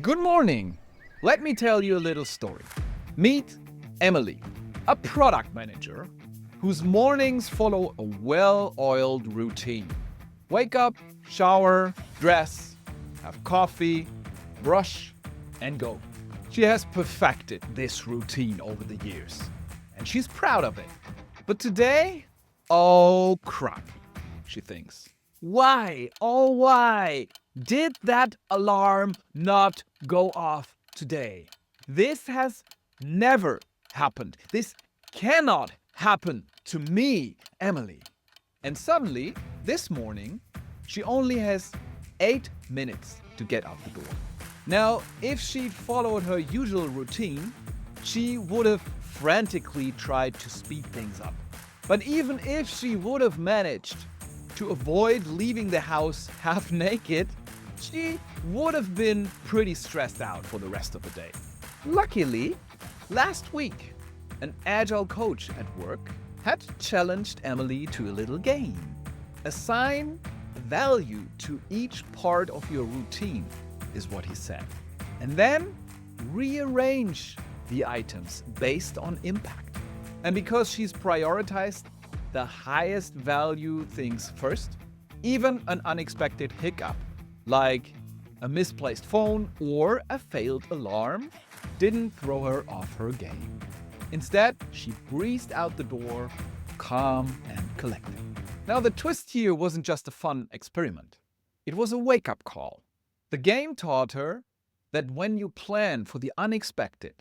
Good morning. Let me tell you a little story. Meet Emily, a product manager whose mornings follow a well-oiled routine. Wake up, shower, dress, have coffee, brush, and go. She has perfected this routine over the years, and she's proud of it. But today, oh crap, she thinks. Why, oh why, did that alarm not go off today? This has never happened. This cannot happen to me, Emily. And suddenly, this morning, she only has 8 minutes to get out the door. Now, if she'd followed her usual routine, she would have frantically tried to speed things up. But even if she would have managed to avoid leaving the house half naked, she would have been pretty stressed out for the rest of the day. Luckily, last week, an agile coach at work had challenged Emily to a little game. Assign value to each part of your routine, is what he said. And then rearrange the items based on impact. And because she's prioritized the highest value things first, even an unexpected hiccup, like a misplaced phone or a failed alarm, didn't throw her off her game. Instead, she breezed out the door, calm and collected. Now, the twist here wasn't just a fun experiment. It was a wake-up call. The game taught her that when you plan for the unexpected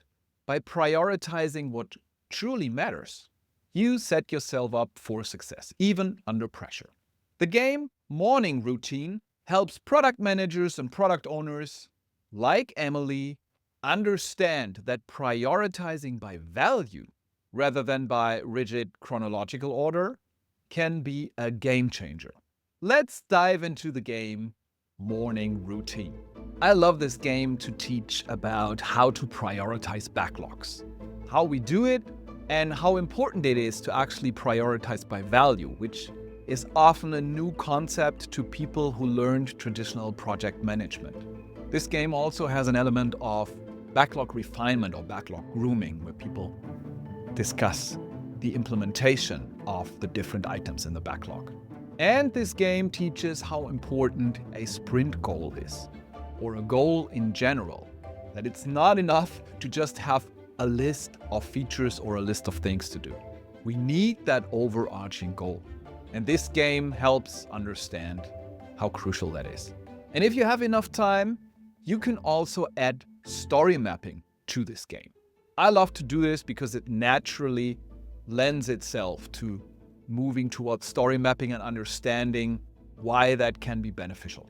by prioritizing what truly matters, you set yourself up for success, even under pressure. The game morning routine helps product managers and product owners like Emily understand that prioritizing by value rather than by rigid chronological order can be a game changer. Let's dive into the game morning routine. I love this game to teach about how to prioritize backlogs, how we do it, and how important it is to actually prioritize by value, which is often a new concept to people who learned traditional project management. This game also has an element of backlog refinement or backlog grooming, where people discuss the implementation of the different items in the backlog. And this game teaches how important a sprint goal is, or a goal in general, that it's not enough to just have a list of features or a list of things to do. We need that overarching goal. And this game helps understand how crucial that is. And if you have enough time, you can also add story mapping to this game. I love to do this because it naturally lends itself to moving towards story mapping and understanding why that can be beneficial.